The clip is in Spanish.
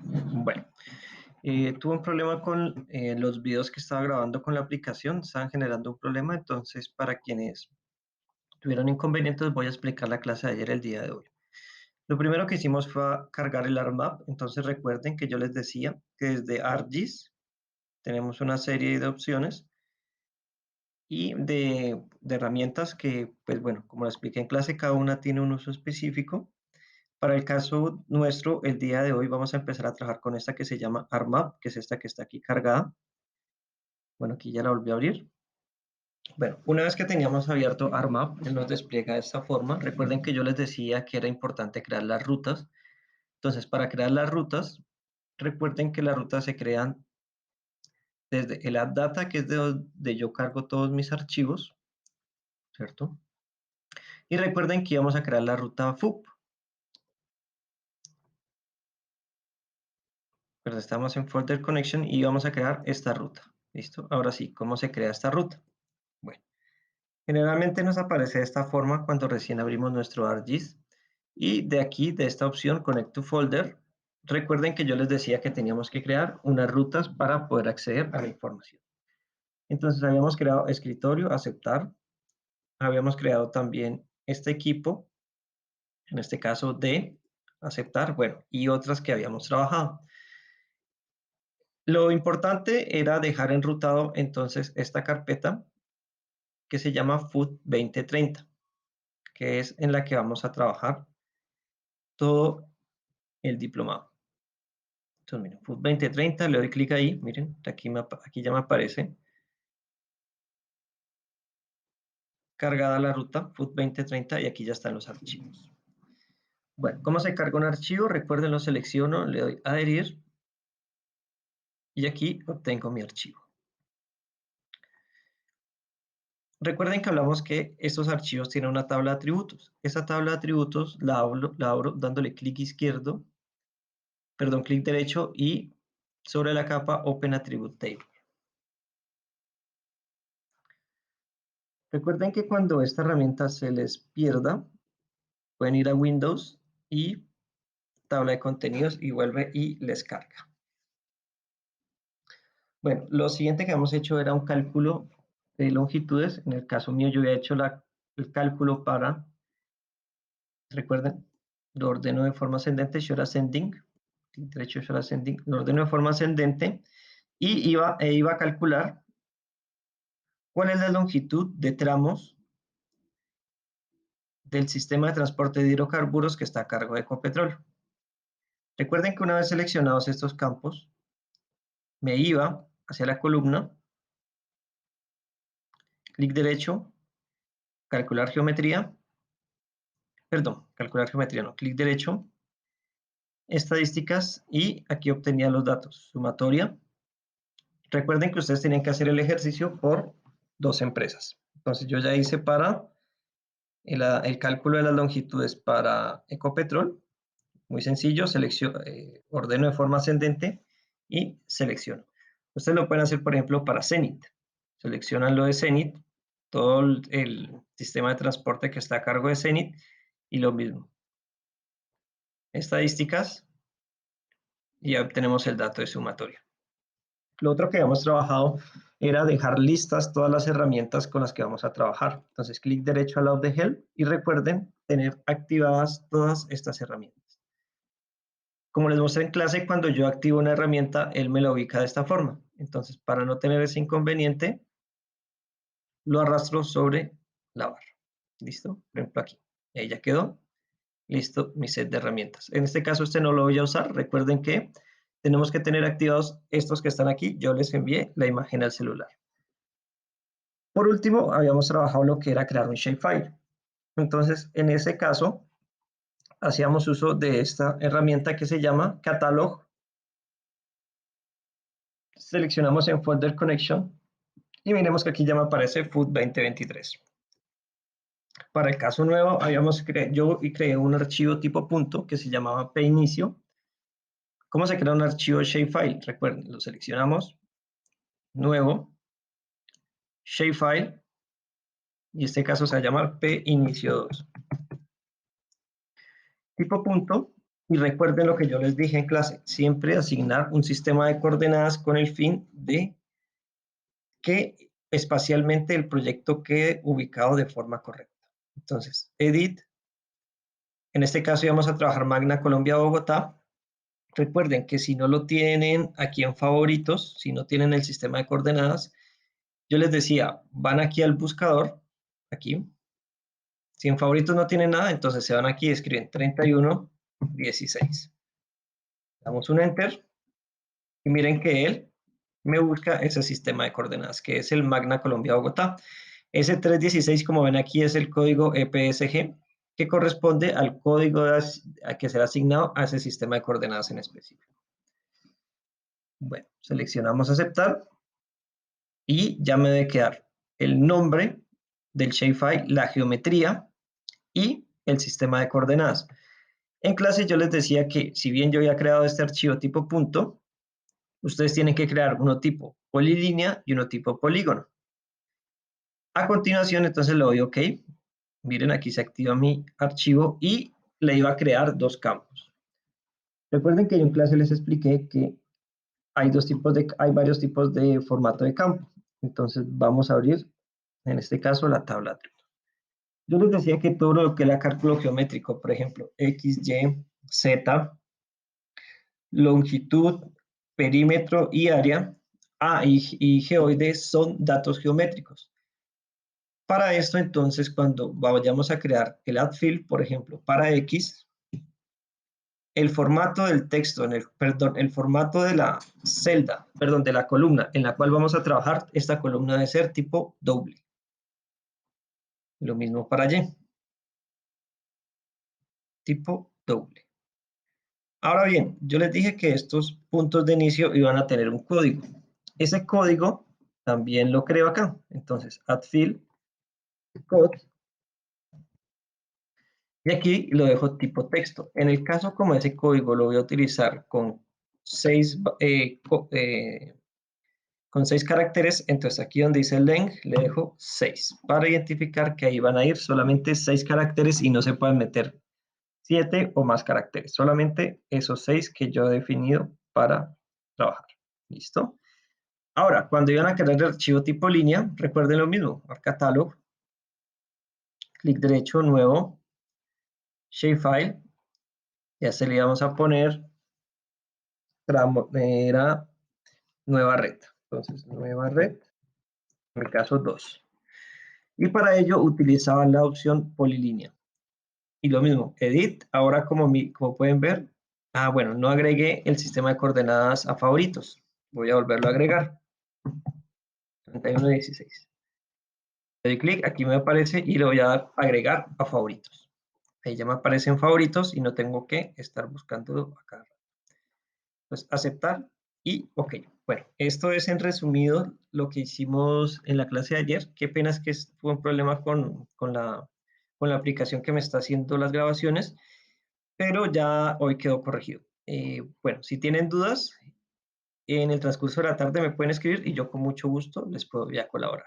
Bueno, tuve un problema con los videos que estaba grabando con la aplicación, estaban generando un problema, entonces para quienes tuvieron inconvenientes voy a explicar la clase de ayer el día de hoy. Lo primero que hicimos fue cargar el ARMAP, entonces recuerden que yo les decía que desde ArcGIS tenemos una serie de opciones y de herramientas que, pues bueno, como lo expliqué en clase, cada una tiene un uso específico. Para el caso nuestro, el día de hoy vamos a empezar a trabajar con esta que se llama ARMAP, que es esta que está aquí cargada. Bueno, aquí ya la volví a abrir. Bueno, una vez que teníamos abierto ARMAP, él nos despliega de esta forma. Recuerden que yo les decía que era importante crear las rutas. Entonces, para crear las rutas, recuerden que las rutas se crean desde el AppData, que es de donde yo cargo todos mis archivos, ¿cierto? Y recuerden que íbamos a crear la ruta FUP. Pero estamos en Folder Connection y vamos a crear esta ruta. ¿Listo? Ahora sí, ¿cómo se crea esta ruta? Bueno, generalmente nos aparece de esta forma cuando recién abrimos nuestro ArcGIS. Y de aquí, de esta opción, Connect to Folder, recuerden que yo les decía que teníamos que crear unas rutas para poder acceder a la información. Entonces habíamos creado escritorio, aceptar. Habíamos creado también este equipo, en este caso de aceptar, bueno, y otras que habíamos trabajado. Lo importante era dejar enrutado entonces esta carpeta que se llama FUT 2030, que es en la que vamos a trabajar todo el diplomado. Entonces, miren, FUT 2030, le doy clic ahí, miren, aquí ya me aparece cargada la ruta FUT 2030 y aquí ya están los archivos. Bueno, ¿cómo se carga un archivo? Recuerden, lo selecciono, le doy adherir y aquí obtengo mi archivo. Recuerden que hablamos que estos archivos tienen una tabla de atributos. Esa tabla de atributos la abro dándole clic izquierdo, perdón, clic derecho y sobre la capa Open Attribute Table. Recuerden que cuando esta herramienta se les pierda, pueden ir a Windows y tabla de contenidos y vuelve y les carga. Bueno, lo siguiente que hemos hecho era un cálculo de longitudes. En el caso mío yo había hecho el cálculo para, recuerden, lo ordeno de forma ascendente, should ascending, clic derecho should ascending, lo ordeno de forma ascendente y iba a calcular cuál es la longitud de tramos del sistema de transporte de hidrocarburos que está a cargo de Ecopetrol. Recuerden que una vez seleccionados estos campos, me iba hacia la columna, clic derecho, calcular geometría, perdón, calcular geometría no, clic derecho, estadísticas y aquí obtenía los datos, sumatoria. Recuerden que ustedes tienen que hacer el ejercicio por 2 empresas. Entonces yo ya hice para el cálculo de las longitudes para Ecopetrol, muy sencillo, ordeno de forma ascendente y selecciono. Ustedes lo pueden hacer, por ejemplo, para Zenit. Seleccionan lo de Zenit, todo el sistema de transporte que está a cargo de Zenit y lo mismo. Estadísticas y ya obtenemos el dato de sumatoria. Lo otro que habíamos trabajado era dejar listas todas las herramientas con las que vamos a trabajar. Entonces, clic derecho al lado de Help y recuerden tener activadas todas estas herramientas. Como les mostré en clase, cuando yo activo una herramienta, él me la ubica de esta forma. Entonces, para no tener ese inconveniente, lo arrastro sobre la barra. ¿Listo? Por ejemplo, aquí. Y ahí ya quedó. Listo mi set de herramientas. En este caso, este no lo voy a usar. Recuerden que tenemos que tener activados estos que están aquí. Yo les envié la imagen al celular. Por último, habíamos trabajado lo que era crear un shapefile. Entonces, en ese caso, hacíamos uso de esta herramienta que se llama Catalog. Seleccionamos en Folder Connection y miremos que aquí ya me aparece FUT 2023. Para el caso nuevo, yo creé un archivo tipo punto que se llamaba pinicio. ¿Cómo se crea un archivo shapefile? Recuerden, lo seleccionamos, nuevo, shapefile, y este caso se va a llamar pinicio2. Tipo punto Y recuerden lo que yo les dije en clase, siempre asignar un sistema de coordenadas con el fin de que espacialmente el proyecto quede ubicado de forma correcta. Entonces, edit, en este caso íbamos a trabajar Magna Colombia Bogotá. Recuerden que si no lo tienen aquí en favoritos, si no tienen el sistema de coordenadas, yo les decía, van aquí al buscador, aquí. Si en favoritos no tienen nada, entonces se van aquí y escriben 3116. Damos un enter y miren que él me busca ese sistema de coordenadas, que es el Magna Colombia Bogotá. Ese 316, como ven aquí, es el código EPSG, que corresponde al código a que será asignado a ese sistema de coordenadas en específico. Bueno, seleccionamos aceptar y ya me debe quedar el nombre del shapefile, la geometría y el sistema de coordenadas. En clase yo les decía que si bien yo había creado este archivo tipo punto, ustedes tienen que crear uno tipo polilínea y uno tipo polígono. A continuación, entonces le doy OK. Miren, aquí se activa mi archivo y le iba a crear dos campos. Recuerden que yo en clase les expliqué que hay varios tipos de formato de campo. Entonces vamos a abrir, en este caso, la tabla. Yo les decía que todo lo que era cálculo geométrico, por ejemplo, X, Y, Z, longitud, perímetro y área, y geoide son datos geométricos. Para esto, entonces, cuando vayamos a crear el add field, por ejemplo, para X, el formato del texto, el formato de la celda, perdón, de la columna en la cual vamos a trabajar, esta columna debe ser tipo doble. Lo mismo para Y, tipo doble. Ahora bien, yo les dije que estos puntos de inicio iban a tener un código. Ese código también lo creo acá. Entonces, add field, code, y aquí lo dejo tipo texto. En el caso como ese código lo voy a utilizar con 6 caracteres, entonces aquí donde dice length le dejo 6 para identificar que ahí van a ir solamente 6 caracteres y no se pueden meter 7 o más caracteres, solamente esos 6 que yo he definido para trabajar. ¿Listo? Ahora, cuando iban a crear el archivo tipo línea, recuerden lo mismo, al catálogo, clic derecho, nuevo, shapefile, ya se le vamos a poner era nueva red. Entonces, nueva red, en mi caso 2. Y para ello utilizaba la opción polilínea. Y lo mismo, edit, ahora como pueden ver, bueno, no agregué el sistema de coordenadas a favoritos. Voy a volverlo a agregar. 3116. Le doy clic, aquí me aparece y lo voy a dar agregar a favoritos. Ahí ya me aparecen favoritos y no tengo que estar buscándolo acá. Pues aceptar y OK. Bueno, esto es en resumido lo que hicimos en la clase de ayer. Qué pena es que tuve un problema con la aplicación que me está haciendo las grabaciones, pero ya hoy quedó corregido. Bueno, si tienen dudas, en el transcurso de la tarde me pueden escribir y yo con mucho gusto les puedo ya colaborar.